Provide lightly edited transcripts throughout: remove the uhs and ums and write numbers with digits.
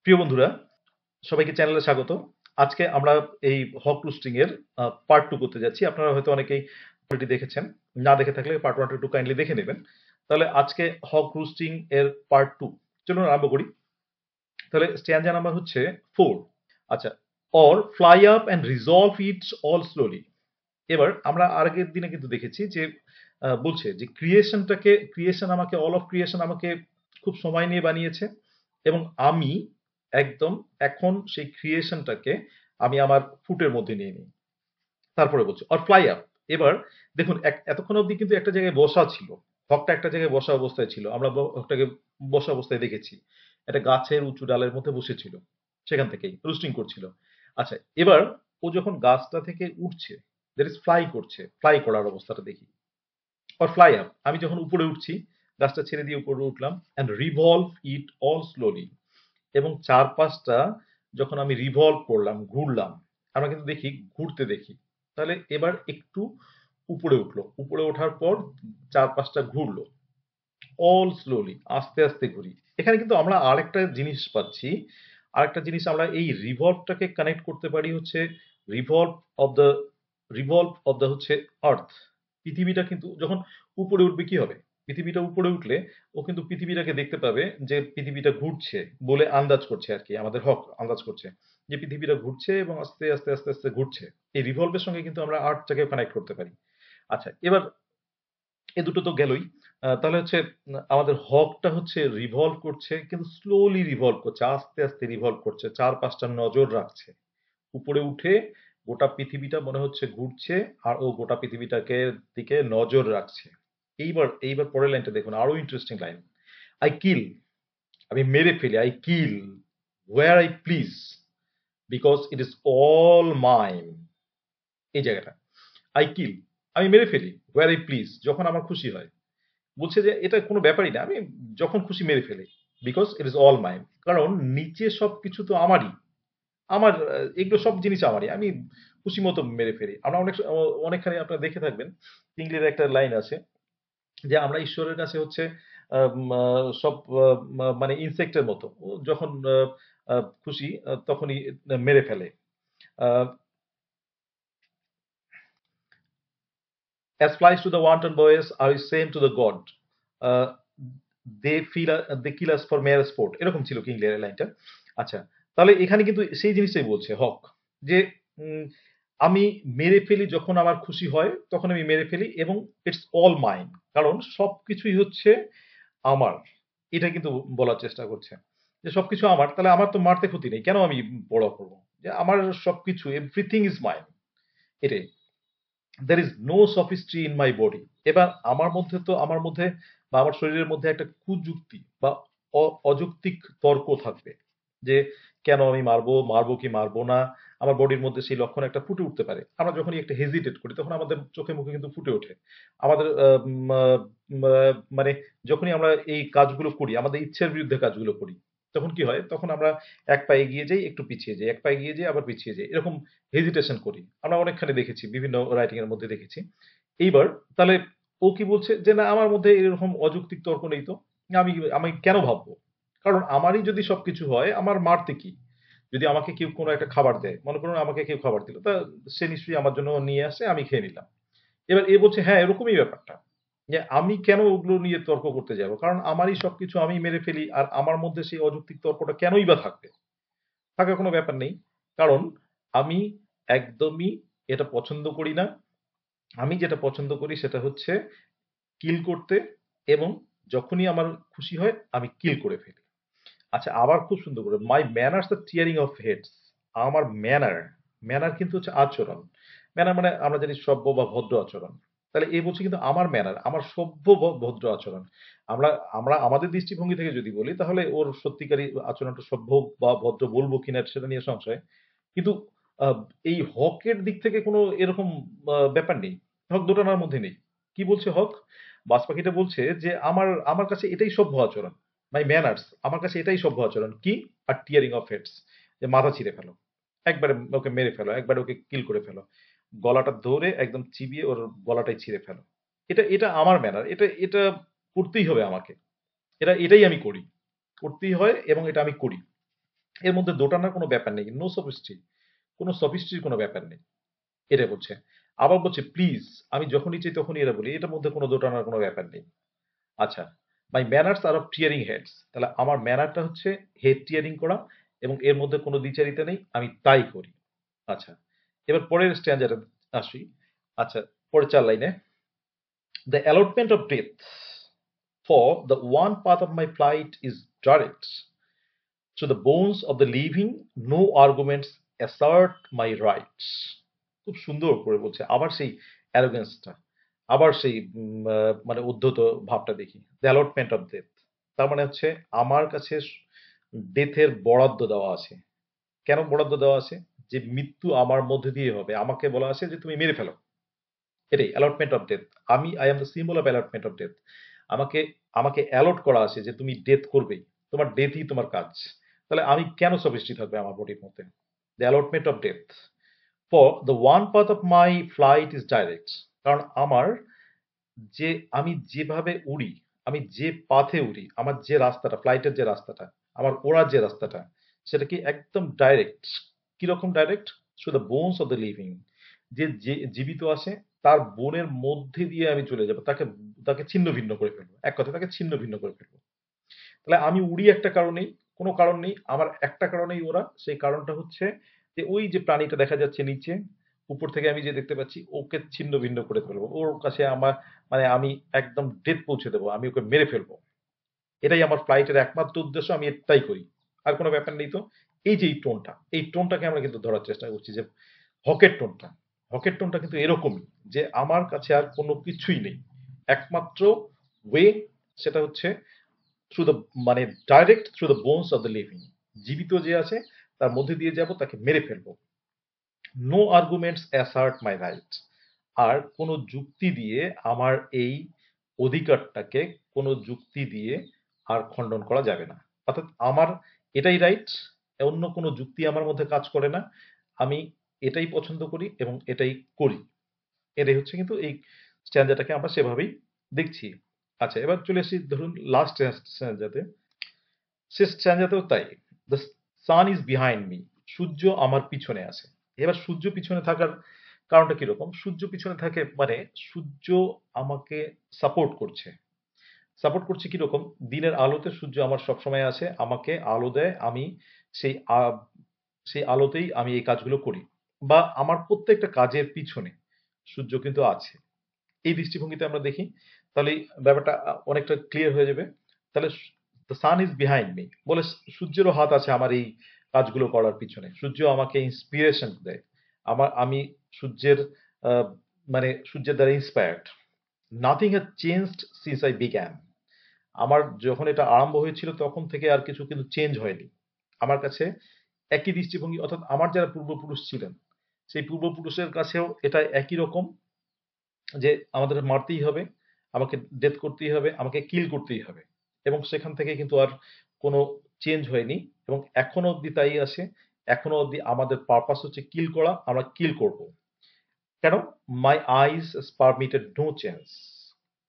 প্রিয় বন্ধুরা, সবাইকে চ্যানেলে স্বাগত। আজকে আমরা এই হক রুস্টিং এর পার্ট 2 করতে যাচ্ছি। আপনারা হয়তো অনেকেই অলরেডি দেখেছেন। না দেখে থাকলে পার্ট 1 একটু কাইন্ডলি দেখে নেবেন। তাহলে আজকে হক রুস্টিং এর পার্ট 2 চলুন আরম্ভ করি। তাহলে স্ট্যানজা নাম্বার হচ্ছে 4। আচ্ছা, or fly up and resolve it all slowly. এবার আমরা আগের দিনে কিন্তু দেখেছি যে বলছে যে ক্রিয়েশন আমাকে অল অফ ক্রিয়েশন আমাকে খুব সময় নিয়ে বানিয়েছে এবং আমি একদম এখন সেই ক্রিয়েশনটাকে আমি আমার ফুটের মধ্যে নিয়ে নিই। তারপরে বলছে অর ফ্লাই আপ। এবার দেখুন এতক্ষণ অবধি কিন্তু একটা জায়গায় বসা ছিল। হকটা একটা জায়গায় বসা অবস্থায় ছিল। আমরা হকটাকে বসা অবস্থায় দেখেছি। একটা গাছের উঁচু ডালের মধ্যে বসেছিল। সেখান থেকেই রুস্টিং করছিল। আচ্ছা, এবার ও যখন গাছটা থেকে উঠছে, দ্যাট ইজ ফ্লাই করছে, ফ্লাই করার অবস্থাটা দেখি। অর ফ্লাই আপ, আমি যখন উপরে উঠছি, গাছটা ছেড়ে দিয়ে উপরে উঠলাম and revolve it all slowly. এবং চারপাশটা যখন আমি রিভলভ করলাম, ঘুরলাম, আমরা কিন্তু দেখি ঘুরতে দেখি। তাহলে এবার একটু উপরে উঠলো, উপরে ওঠার পর চারপাশটা ঘুরলো অল স্লোলি, আস্তে আস্তে ঘুরি। এখানে কিন্তু আমরা আরেকটা জিনিস পাচ্ছি। আরেকটা জিনিস আমরা এই রিভলভটাকে কানেক্ট করতে পারি হচ্ছে রিভলভ অফ দ্য হচ্ছে আর্থ। পৃথিবীটা কিন্তু যখন উপরে উঠবে কি হবে? পৃথিবীটা উপরে উঠলে ও কিন্তু পৃথিবীটাকে দেখতে পাবে যে পৃথিবীটা ঘুরছে বলে আন্দাজ করছে আর কি। আমাদের হক আন্দাজ করছে যে পৃথিবীটা ঘুরছে এবং আস্তে আস্তে আস্তে আস্তে ঘুরছে। এই রিভলভের সঙ্গে কিন্তু আমরা আর্থটাকে কানেক্ট করতে পারি। আচ্ছা, এবার এ দুটো তো গেলই। তাহলে হচ্ছে আমাদের হকটা হচ্ছে রিভলভ করছে কিন্তু স্লোলি রিভলভ করছে, আস্তে আস্তে রিভলভ করছে, চারপাশটা নজর রাখছে। উপরে উঠে গোটা পৃথিবীটা মনে হচ্ছে ঘুরছে আর ও গোটা পৃথিবীটাকে দিকে নজর রাখছে। এইবার পরের লাইনটা দেখুন, আরো ইন্টারেস্টিং লাইন। আই কিল, আমি মেরে ফেলি। I kill where I please because it is all mine. এই জায়গাটা আই কিল, আমি মেরে ফেলি হোয়ার আই প্লিজ, যখন আমার খুশি হয়। বলছে যে এটা কোনো ব্যাপারই না, আমি যখন খুশি মেরে ফেলি। Because it is all mine, কারণ নিচে সবকিছু তো আমারই। আমার এগুলো সব জিনিস আমারই, আমি খুশি মতো মেরে ফেলি। আমরা অনেকখানি আপনারা দেখে থাকবেন, ইংলিশের একটা লাইন আছে যে আমরা ঈশ্বরের কাছে হচ্ছে সব মানে ইনসেক্টের মতো। ও যখন খুশি তখনই মেরে ফেলে। As flies to the wanton boys are same to the god. Uh, they kill us for mere sport, এরকম ছিল কিং লিয়ারের লাইনটা। আচ্ছা, তাহলে এখানে কিন্তু সেই জিনিসটাই বলছে হক, যে উম, আমি মেরে ফেলি যখন আমার খুশি হয়, তখন আমি মেরে ফেলি এবং ইটস অল মাইন, কারণ সবকিছুই হচ্ছে আমার। এটা কিন্তু বলার চেষ্টা করছে যে সবকিছু আমার, তাহলে আমার তো মারতে ক্ষতি নেই, কেন আমি বড় করবো? যে আমার সবকিছু, এভরিথিং ইজ মাইন। এটাই, there is no sophistry in my body। এবার আমার মধ্যে বা আমার শরীরের মধ্যে একটা কুযুক্তি বা অযৌক্তিক তর্ক থাকবে যে কেন আমি মারবো কি মারবো না। আমার বডির মধ্যে সেই লক্ষণ একটা ফুটে উঠতে পারে। আমরা যখনই একটা হেজিটেট করি তখন আমাদের চোখে মুখে কিন্তু ফুটে ওঠে। আমাদের মানে যখনই আমরা এই কাজগুলো করি, আমাদের ইচ্ছার বিরুদ্ধে কাজগুলো করি, তখন কি হয়? তখন আমরা এক পা এগিয়ে যাই, একটু পিছিয়ে যাই, এক পা এগিয়ে যাই, আবার পিছিয়ে যাই, এরকম হেজিটেশন করি। আমরা অনেকখানি দেখেছি, বিভিন্ন রাইটিং এর মধ্যে দেখেছি। এইবার তাহলে ও কি বলছে যে না, আমার মধ্যে এরকম অযৌক্তিক তর্ক নেই তো। আমি আমি কেন ভাববো? কারণ আমারই যদি সবকিছু হয়, আমার মারতে কি? যদি আমাকে কেউ কোনো একটা খাবার দেয়, মনে করুন আমাকে কেউ খাবার দিল, তা সে নিশ্চয়ই আমার জন্য নিয়ে আসে, আমি খেয়ে নিলাম। এবার এ বলছে হ্যাঁ, এরকমই ব্যাপারটা, যে আমি কেন ওগুলো নিয়ে তর্ক করতে যাব? কারণ আমারই সবকিছু, আমি মেরে ফেলি, আর আমার মধ্যে সেই অযৌক্তিক তর্কটা কেনই বা থাকবে? থাকার কোনো ব্যাপার নেই। কারণ আমি একদমই এটা পছন্দ করি না। আমি যেটা পছন্দ করি সেটা হচ্ছে কিল করতে, এবং যখনই আমার খুশি হয় আমি কিল করে ফেলি। আচ্ছা, আবার খুব সুন্দর করে, my manners the tearing of heads. আমার ম্যানার, ম্যানার কিন্তু হচ্ছে আচরণ। ম্যানার মানে আমরা জানি সভ্য বা ভদ্র আচরণ। তাহলে এই বলছে কিন্তু আমার ম্যানার, আমার সভ্য ভদ্র আচরণ। আমরা আমরা আমাদের দৃষ্টিভঙ্গি থেকে যদি বলি, তাহলে ওর সত্যিকারী আচরণটা সভ্য বা ভদ্র বলবো কিনা সেটা নিয়ে সংশয়। কিন্তু আহ, এই হকের দিক থেকে কোনো এরকম ব্যাপার নেই। হক দোটানার মধ্যে নেই। কি বলছে হক? বাজ পাখিটা বলছে যে আমার আমার কাছে এটাই সভ্য আচরণ। মাই ম্যানার্স, আমার কাছে এটাই সভ্য আচরণ। কি? আর টিয়ারিং অফ হেডস, যে মাথা ছিঁড়ে ফেলো, একবারে ওকে মেরে ফেলো, একবারে ওকে কিল করে ফেলো, গলাটা ধরে একদম চিবিয়ে ওর গলাটাই ছিঁড়ে ফেলো। এটা এটা আমার ম্যানার, এটা এটা করতেই হবে আমাকে। এটাই আমি করি, করতেই হয় এবং এটা আমি করি। এর মধ্যে দোটানার কোনো ব্যাপার নেই, নো সফিস্ট্রি, কোনো সফিস্ট্রির কোনো ব্যাপার নেই। এটা বলছে। আবার বলছে প্লিজ, আমি যখনই চাই তখনই এরা বলি, এটার মধ্যে কোনো দোটানার কোনো ব্যাপার নেই। আচ্ছা, my manners are of tearing heads, তাহলে আমার ম্যানারটা হচ্ছে হেড টিয়ারিং করা, এবং এর মধ্যে কোনো দ্বিচারিতা নেই, আমি তাই করি। আচ্ছা, এবার পরের স্ট্যান্ডার্ডে আসি। আচ্ছা, পরের 4 লাইনে, the allotment of death for the one path of my flight is direct to the bones of the living, no arguments assert my rights. খুব সুন্দর করে বলছে, আবার সেই অ্যারোগেন্সটা, আবার সেই মানে উদ্ধত ভাবটা দেখি। দ্য অ্যালটমেন্ট অফ ডেথ, তার মানে হচ্ছে আমার কাছে ডেথের বরাদ্দ দেওয়া আছে। কেন বরাদ্দ দেওয়া আছে? যে মৃত্যু আমার মধ্যে দিয়ে হবে, আমাকে বলা আছে যে তুমি মেরে ফেলো। এটাই অ্যালটমেন্ট অফ ডেথ। আমি I am the symbol of allotment of death. আমাকে আমাকে অ্যালট করা আছে যে তুমি ডেথ করবেই, তোমার ডেথই তোমার কাজ। তাহলে আমি কেন সফিস্টি থাকবে আমার বডির মধ্যে? The allotment of death for the one path of my flight is direct, কারণ আমার যে আমি যেভাবে উড়ি, আমি যে পাথে উড়ি, আমার যে রাস্তাটা, ফ্লাইটের যে রাস্তাটা, আমার ওড়ার যে রাস্তাটা, সেটা কি একদম ডাইরেক্ট। কিরকম direct? Through the bones of the living, যে যে জীবিত আছে তার বোনের মধ্যে দিয়ে আমি চলে যাব, তাকে তাকে ছিন্ন ভিন্ন করে ফেলবো, এক কথা তাকে ছিন্ন ভিন্ন করে ফেলবো। তাহলে আমি উড়ি একটা কারণেই, কোনো কারণ নেই, আমার একটা কারণেই ওরা, সেই কারণটা হচ্ছে যে ওই যে প্রাণীটা দেখা যাচ্ছে নিচে, উপর থেকে আমি যে দেখতে পাচ্ছি, ওকে ছিন্ন ভিন্ন করে ফেলবো, ওর কাছে আমার মানে আমি একদম ডেথ পৌঁছে দেবো, আমি ওকে মেরে ফেলবো। এটাই আমার ফ্লাইটের একমাত্র উদ্দেশ্য, আমি এটাই করি, আর কোনো ব্যাপার নেই। তো এই যে এই টোনটাকে আমরা কিন্তু ধরার চেষ্টা করছি, যে হকের টোনটা, হকের টোনটা কিন্তু এরকমই, যে আমার কাছে আর কোনো কিছুই নেই, একমাত্র ওয়ে সেটা হচ্ছে থ্রু দ্য মানে direct through the bones of the living, জীবিত যে আছে তার মধ্যে দিয়ে যাব, তাকে মেরে ফেলবো। No arguments assert my right, আর কোনো যুক্তি দিয়ে আমার এই অধিকারটাকে কোনো যুক্তি দিয়ে আর খণ্ডন করা যাবে না। অর্থাৎ আমার এটাই রাইট, অন্য কোনো যুক্তি আমার মধ্যে কাজ করে না, আমি এটাই পছন্দ করি এবং এটাই করি। এটাই হচ্ছে কিন্তু এই স্ট্যান্ডাটাকে আমরা সেভাবেই দেখছি। আচ্ছা, এবার চলে আসি ধরুন লাস্ট স্ট্যান্ডাতে। শেষ স্ট্যান্ডাতেও তাই। The sun is behind me, সূর্য আমার পিছনে আছে। এবার সূর্য পিছনে থাকার কারণটা কিরকম? সূর্য পিছনে থাকে মানে সূর্য আমাকে সাপোর্ট করছে। সাপোর্ট করছে কিরকম? দিনের আলোতে সূর্য আমার সবসময় আছে, আমাকে আলো দেয়, আমি সেই সেই আলোতেই আমি এই কাজগুলো করি, বা আমার প্রত্যেকটা কাজের পিছনে সূর্য কিন্তু আছে। এই দৃষ্টিভঙ্গিতে আমরা দেখি, তাহলে ব্যাপারটা অনেকটা ক্লিয়ার হয়ে যাবে। তাহলে the sun is behind me বলে সূর্যেরও হাত আছে আমার এই কাজগুলো করার পিছনে। সূর্য আমাকে ইন্সপিরেশন দেয়, আমি সূর্যের মানে সূর্যের দ্বারা inspired. Nothing has changed since I began, আমার যখন এটা আরম্ভ হয়েছিল তখন থেকে আর কিছু কিন্তু চেঞ্জ হয়নি। আমার কাছে একই দৃষ্টিভঙ্গি, অর্থাৎ আমার যারা পূর্বপুরুষ ছিলেন, সেই পূর্বপুরুষের কাছেও এটা একই রকম, যে আমাদের মারতেই হবে, আমাকে ডেথ করতেই হবে, আমাকে কিল করতেই হবে, এবং সেখান থেকে কিন্তু আর কোনো চেঞ্জ হয়নি, এবং এখনো অবধি তাই আছে। এখনো অবধি আমাদের পারপাস হচ্ছে কিল করা, আমরা কিল করব। কেন? মাই আইস পারমিটেড নো চেঞ্জ,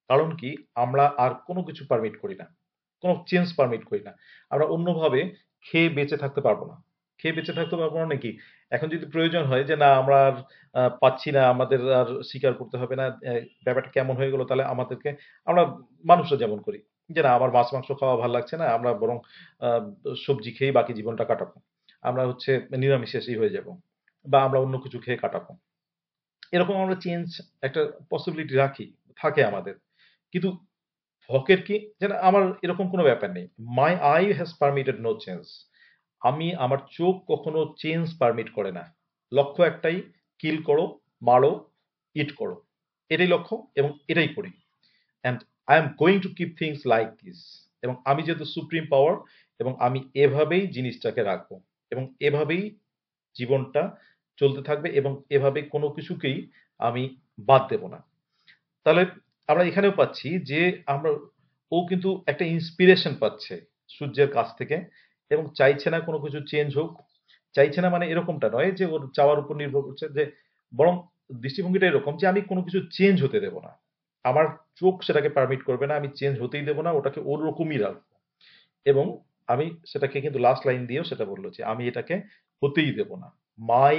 কারণ কি আমরা আর কোনো কিছু পারমিট করি না, কোনো চেঞ্জ পারমিট করি না। আমরা অন্যভাবে খেয়ে বেঁচে থাকতে পারবো না। খেয়ে বেঁচে থাকতে পারবো না নাকি? এখন যদি প্রয়োজন হয় যে না আমরা আর পাচ্ছি না, আমাদের আর স্বীকার করতে হবে না, ব্যাপারটা কেমন হয়ে গেল, তাহলে আমাদেরকে, আমরা মানুষরা যেমন করি, যে না আমার মাছ মাংস খাওয়া ভালো লাগছে না, আমরা বরং আহ, সবজি খেয়েই বাকি জীবনটা কাটাবো, আমরা হচ্ছে নিরামিষাশী হয়ে যাব, বা আমরা অন্য কিছু খেয়ে কাটাবো। এরকম আমরা চেঞ্জ একটা পসিবিলিটি রাখি, থাকে আমাদের। কিন্তু হকের কি, যে না আমার এরকম কোনো ব্যাপার নেই। My eye has permitted no change, আমার চোখ কখনো চেঞ্জ পারমিট করে না। লক্ষ্য একটাই, কিল করো, মারো, ইট করো, এটাই লক্ষ্য, এবং এটাই করি। And I am going to keep things like this, এবং আমি যেহেতু সুপ্রিম পাওয়ার, এবং আমি এভাবেই জিনিসটাকে রাখবো, এবং এভাবেই জীবনটা চলতে থাকবে, এবং এভাবে কোনো কিছুকেই আমি বাদ দেব না। তাহলে আমরা এখানেও পাচ্ছি যে আমরা, ও কিন্তু একটা ইন্সপিরেশন পাচ্ছে সূর্যের কাছ থেকে, এবং চাইছে না কোনো কিছু চেঞ্জ হোক। চাইছে না মানে এরকমটা নয় যে ওর চাওয়ার উপর নির্ভর করছে, যে বরং দৃষ্টিভঙ্গিটা এরকম যে আমি কোনো কিছু চেঞ্জ হতে দেব না, আমার চোখ সেটাকে পারমিট করবে না, আমি চেঞ্জ হতেই দেব না, ওটাকে ওর রকমই রাখবো। এবং আমি সেটাকে কিন্তু লাস্ট লাইন দিয়েও সেটা বলল যে আমি এটাকে হতেই দেব না। My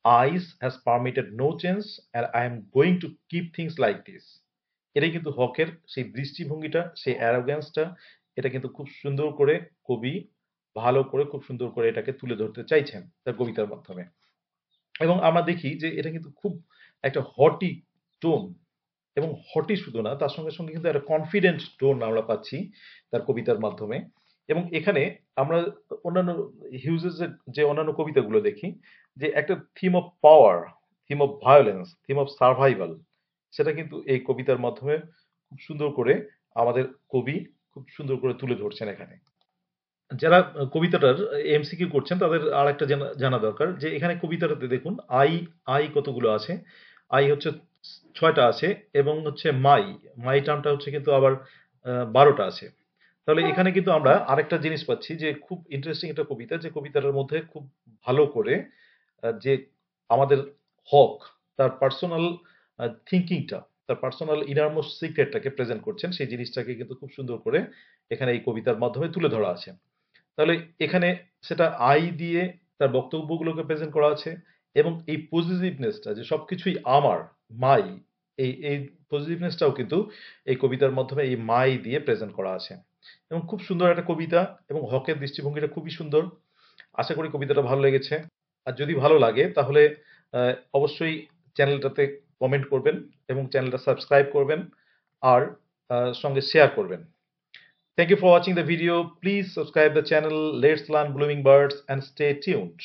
eyes has permitted no change and I am going to keep things like this. এটাই কিন্তু হকের সেই দৃষ্টিভঙ্গিটা, সেই অ্যারোগ্যান্সটা, এটা কিন্তু খুব সুন্দর করে কবি ভালো করে খুব সুন্দর করে এটাকে তুলে ধরতে চাইছেন তার কবিতার মাধ্যমে। এবং আমরা দেখি যে এটা কিন্তু খুব একটা হটি টোন, এবং হটি শুধু না, তার সঙ্গে সঙ্গে কিন্তু একটা কনফিডেন্ট টোন আমরা পাচ্ছি তার কবিতার মাধ্যমে। এবং এখানে আমরা অন্যান্য হিউজেস যে অন্যান্য কবিতাগুলো দেখি, যে একটা theme of power, theme of violence, theme of survival, সেটা কিন্তু এই কবিতার মাধ্যমে খুব সুন্দর করে আমাদের কবি খুব সুন্দর করে তুলে ধরছেন এখানে। যারা কবিতাটার এমসিকিউ করছেন তাদের আর একটা জানা দরকার যে এখানে কবিতাটাতে দেখুন আই, আই কতগুলো আছে। আই হচ্ছে 6টা আছে, এবং হচ্ছে মাই, মাই টার্মটা হচ্ছে কিন্তু আবার 12টা আছে। তাহলে এখানে কিন্তু আমরা আরেকটা জিনিস পাচ্ছি যে খুব ইন্টারেস্টিং একটা কবিতা, যে কবিতাটার মধ্যে খুব ভালো করে যে আমাদের হক তার পার্সোনাল থিঙ্কিংটা, তার পার্সোনাল ইনারমোস্ট সিক্রেটটাকে প্রেজেন্ট করছেন, সেই জিনিসটাকে কিন্তু খুব সুন্দর করে এখানে এই কবিতার মাধ্যমে তুলে ধরা আছে। তাহলে এখানে সেটা আই দিয়ে তার বক্তব্যগুলোকে প্রেজেন্ট করা আছে, এবং এই পজিটিভনেসটা যে সবকিছুই আমার, মাই, এই পজিটিভনেসটাও কিন্তু এই কবিতার মাধ্যমে এই মাই দিয়ে প্রেজেন্ট করা আছে। এবং খুব সুন্দর একটা কবিতা, এবং হকের দৃষ্টিভঙ্গিটা খুবই সুন্দর। আশা করি কবিতাটা ভালো লেগেছে। আর যদি ভালো লাগে তাহলে অবশ্যই চ্যানেলটাতে কমেন্ট করবেন এবং চ্যানেলটা সাবস্ক্রাইব করবেন, আর সঙ্গে শেয়ার করবেন। Thank you for watching the video. Please subscribe the channel. Let's learn blooming birds and stay tuned.